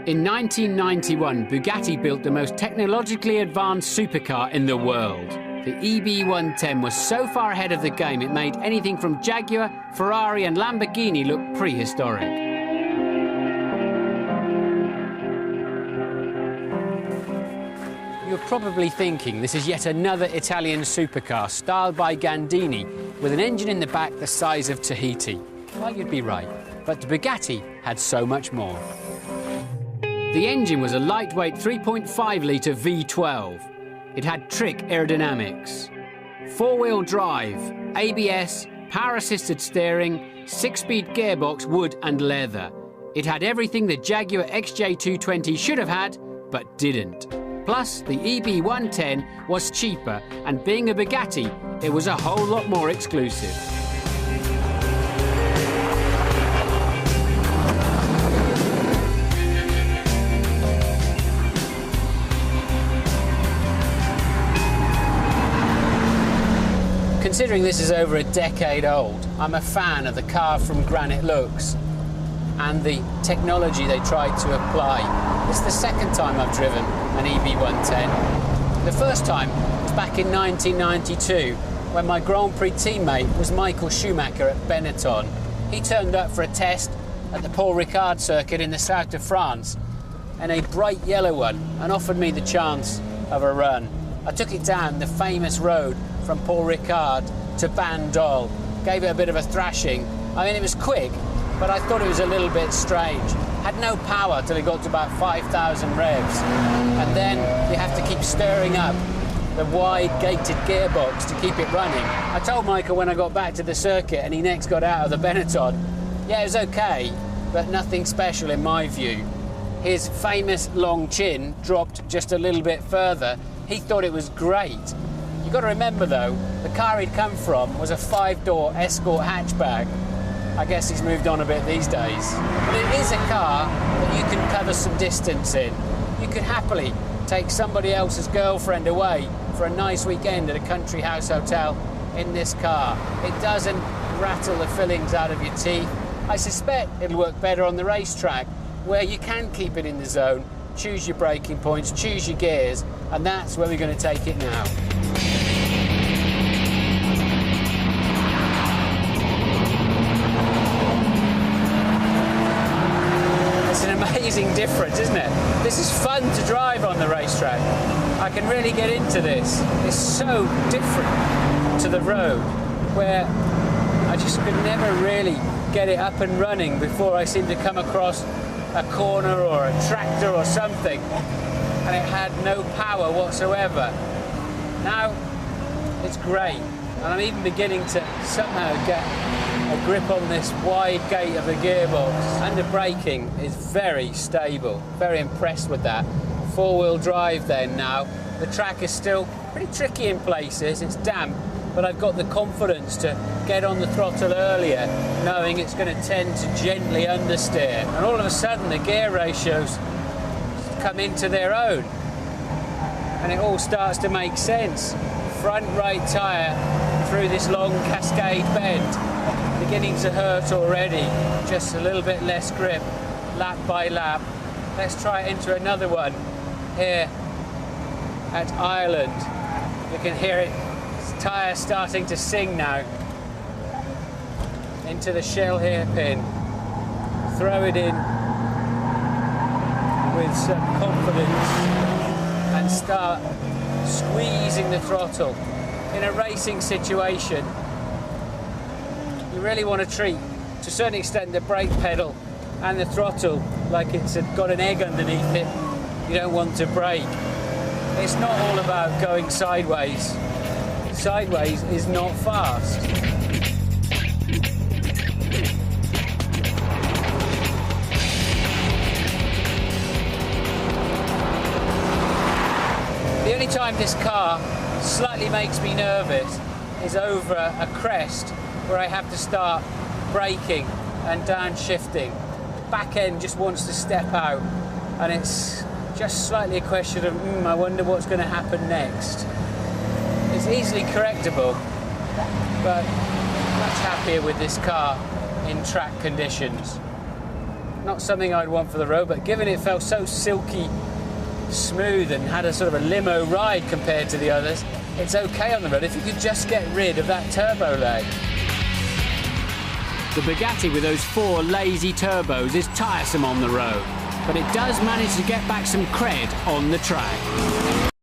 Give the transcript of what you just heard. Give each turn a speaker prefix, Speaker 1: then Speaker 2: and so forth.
Speaker 1: In 1991, Bugatti built the most technologically advanced supercar in the world. The EB110 was so far ahead of the game it made anything from Jaguar, Ferrari and Lamborghini look prehistoric. You're probably thinking this is yet another Italian supercar styled by Gandini with an engine in the back the size of Tahiti. Well, you'd be right, but the Bugatti had so much more. The engine was a lightweight 3.5-litre V12. It had trick aerodynamics, four-wheel drive, ABS, power-assisted steering, 6-speed gearbox, wood and leather. It had everything the Jaguar XJ220 should have had, but didn't. Plus, the EB110 was cheaper, and being a Bugatti, it was a whole lot more exclusive. Considering this is over a decade old, I'm a fan of the carved-from granite looks and the technology they tried to apply. It's the second time I've driven an EB110. The first time was back in 1992 when my Grand Prix teammate was Michael Schumacher at Benetton. He turned up for a test at the Paul Ricard circuit in the south of France in a bright yellow one and offered me the chance of a run. I took it down the famous road from Paul Ricard to Bandol, gave it a bit of a thrashing. I mean, it was quick, but I thought it was a little bit strange. Had no power till it got to about 5,000 revs. And then you have to keep stirring up the wide gated gearbox to keep it running. I told Michael when I got back to the circuit and he next got out of the Benetton, yeah, it was okay, but nothing special in my view. His famous long chin dropped just a little bit further. He thought it was great. You've got to remember though, the car he'd come from was a 5-door Escort hatchback. I guess he's moved on a bit these days. But it is a car that you can cover some distance in. You could happily take somebody else's girlfriend away for a nice weekend at a country house hotel in this car. It doesn't rattle the fillings out of your teeth. I suspect it'll work better on the racetrack where you can keep it in the zone, choose your braking points, choose your gears, and that's where we're going to take it now. It's an amazing difference, isn't it? This is fun to drive on the racetrack. I can really get into this. It's so different to the road, where I just could never really get it up and running before I seemed to come across a corner or a tractor or something, and it had no power whatsoever. Now it's great, and I'm even beginning to somehow get a grip on this wide gate of the gearbox, and the braking is very stable. Very impressed with that. Four-wheel drive then now. The track is still pretty tricky in places, it's damp, but I've got the confidence to get on the throttle earlier, knowing it's going to tend to gently understeer. And all of a sudden the gear ratios come into their own, and it all starts to make sense. Front right tyre through this long cascade bend, beginning to hurt already. Just a little bit less grip, lap by lap. Let's try it into another one here at Ireland. You can hear it. Tyre starting to sing now. Into the shell hairpin. Throw it in with some confidence and start squeezing the throttle. In a racing situation, you really want to treat, to a certain extent, the brake pedal and the throttle like it's got an egg underneath it. You don't want to brake. It's not all about going sideways. Sideways is not fast. The only time this car slightly makes me nervous is over a crest where I have to start braking and downshifting. The back end just wants to step out, and it's just slightly a question of, I wonder what's going to happen next. It's easily correctable, but much happier with this car in track conditions. not something I'd want for the road, but given it felt so silky smooth and had a sort of a limo ride compared to the others, it's okay on the road if you could just get rid of that turbo lag. The Bugatti with those 4 lazy turbos is tiresome on the road, but it does manage to get back some cred on the track.